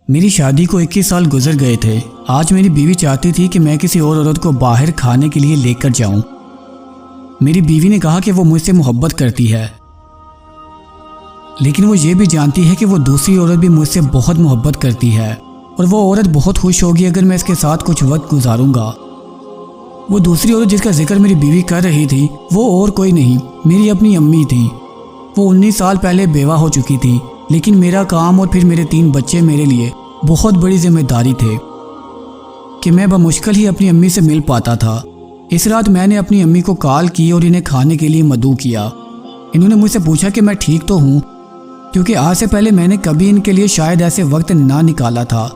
میری شادی کو 21 سال گزر گئے تھے۔ آج میری بیوی چاہتی تھی کہ میں کسی اور عورت کو باہر کھانے کے لیے لے کر جاؤں۔ میری بیوی نے کہا کہ وہ مجھ سے محبت کرتی ہے، لیکن وہ یہ بھی جانتی ہے کہ وہ دوسری عورت بھی مجھ سے بہت محبت کرتی ہے اور وہ عورت بہت خوش ہوگی اگر میں اس کے ساتھ کچھ وقت گزاروں گا۔ وہ دوسری عورت جس کا ذکر میری بیوی کر رہی تھی وہ اور کوئی نہیں، میری اپنی امی تھی۔ وہ 19 سال پہلے بیوہ ہو چکی تھی، لیکن میرا کام اور پھر میرے 3 بچے میرے لیے بہت بڑی ذمہ داری تھے کہ میں بمشکل ہی اپنی امی سے مل پاتا تھا۔ اس رات میں نے اپنی امی کو کال کی اور انہیں کھانے کے لیے مدعو کیا۔ انہوں نے مجھ سے پوچھا کہ میں ٹھیک تو ہوں، کیونکہ آج سے پہلے میں نے کبھی ان کے لیے شاید ایسے وقت نہ نکالا تھا۔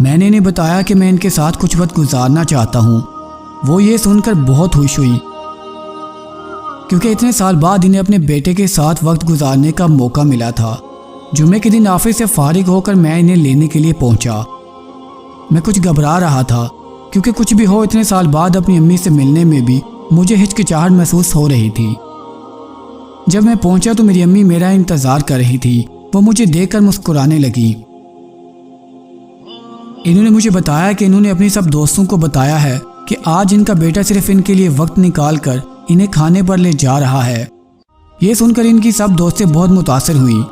میں نے انہیں بتایا کہ میں ان کے ساتھ کچھ وقت گزارنا چاہتا ہوں۔ وہ یہ سن کر بہت خوش ہوئی، کیونکہ اتنے سال بعد انہیں اپنے بیٹے کے ساتھ وقت گزارنے کا موقع ملا تھا۔ جمعے کے دن آفس سے فارغ ہو کر میں انہیں لینے کے لیے پہنچا۔ میں کچھ گھبرا رہا تھا، کیونکہ کچھ بھی ہو اتنے سال بعد اپنی امی سے ملنے میں بھی مجھے ہچکچاہٹ محسوس ہو رہی تھی۔ جب میں پہنچا تو میری امی میرا انتظار کر رہی تھی۔ وہ مجھے دیکھ کر مسکرانے لگی۔ انہوں نے مجھے بتایا کہ انہوں نے اپنی سب دوستوں کو بتایا ہے کہ آج ان کا بیٹا صرف ان کے لیے وقت نکال کر انہیں کھانے پر لے جا رہا ہے۔ یہ سن کر ان کی سب دوستیں بہت متاثر ہوئیں۔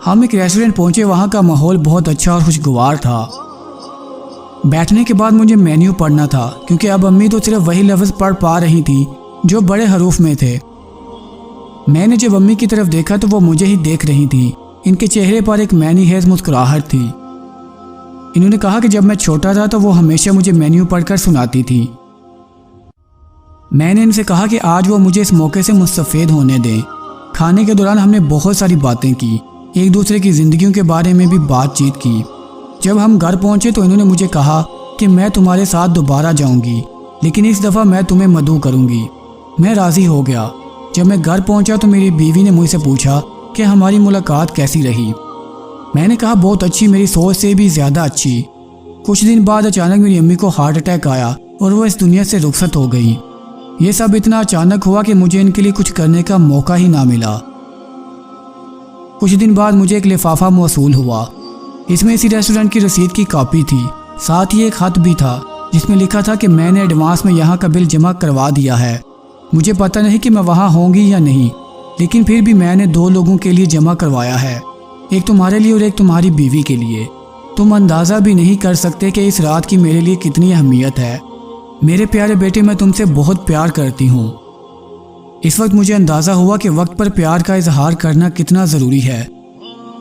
ہم ایک ریسٹورنٹ پہنچے، وہاں کا ماحول بہت اچھا اور خوشگوار تھا۔ بیٹھنے کے بعد مجھے مینیو پڑھنا تھا، کیونکہ اب امی تو صرف وہی لفظ پڑھ پا رہی تھی جو بڑے حروف میں تھے۔ میں نے جب امی کی طرف دیکھا تو وہ مجھے ہی دیکھ رہی تھیں۔ ان کے چہرے پر ایک معنی خیز مسکراہٹ تھی۔ انہوں نے کہا کہ جب میں چھوٹا تھا تو وہ ہمیشہ مجھے مینیو پڑھ کر سناتی تھی۔ میں نے ان سے کہا کہ آج وہ مجھے اس موقع سے مستفید ہونے دیں۔ کھانے کے دوران ہم نے بہت ساری باتیں کی، ایک دوسرے کی زندگیوں کے بارے میں بھی بات چیت کی۔ جب ہم گھر پہنچے تو انہوں نے مجھے کہا کہ میں تمہارے ساتھ دوبارہ جاؤں گی، لیکن اس دفعہ میں تمہیں مدعو کروں گی۔ میں راضی ہو گیا۔ جب میں گھر پہنچا تو میری بیوی نے مجھ سے پوچھا کہ ہماری ملاقات کیسی رہی۔ میں نے کہا بہت اچھی، میری سوچ سے بھی زیادہ اچھی۔ کچھ دن بعد اچانک میری امی کو ہارٹ اٹیک آیا اور وہ اس دنیا سے رخصت ہو گئی۔ یہ سب اتنا اچانک ہوا کہ مجھے ان کے لیے کچھ کرنے کا موقع ہی نہ ملا۔ کچھ دن بعد مجھے ایک لفافہ موصول ہوا۔ اس میں اسی ریسٹورنٹ کی رسید کی کاپی تھی، ساتھ ہی ایک خط بھی تھا جس میں لکھا تھا کہ میں نے ایڈوانس میں یہاں کا بل جمع کروا دیا ہے۔ مجھے پتہ نہیں کہ میں وہاں ہوں گی یا نہیں، لیکن پھر بھی میں نے 2 لوگوں کے لیے جمع کروایا ہے، ایک تمہارے لیے اور ایک تمہاری بیوی کے لیے۔ تم اندازہ بھی نہیں کر سکتے کہ اس رات کی میرے لیے کتنی اہمیت ہے۔ میرے پیارے بیٹے، میں تم سے بہت پیار کرتی ہوں۔ اس وقت مجھے اندازہ ہوا کہ وقت پر پیار کا اظہار کرنا کتنا ضروری ہے،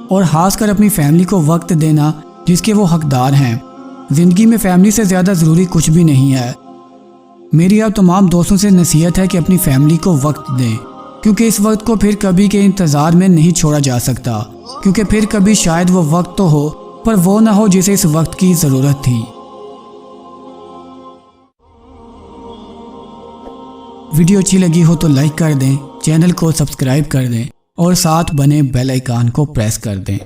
اور خاص کر اپنی فیملی کو وقت دینا جس کے وہ حقدار ہیں۔ زندگی میں فیملی سے زیادہ ضروری کچھ بھی نہیں ہے۔ میری اب تمام دوستوں سے نصیحت ہے کہ اپنی فیملی کو وقت دیں، کیونکہ اس وقت کو پھر کبھی کے انتظار میں نہیں چھوڑا جا سکتا، کیونکہ پھر کبھی شاید وہ وقت تو ہو پر وہ نہ ہو جسے اس وقت کی ضرورت تھی۔ ویڈیو اچھی لگی ہو تو لائک کر دیں، چینل کو سبسکرائب کر دیں اور ساتھ بنے بیل آئیکن کو پریس کر دیں۔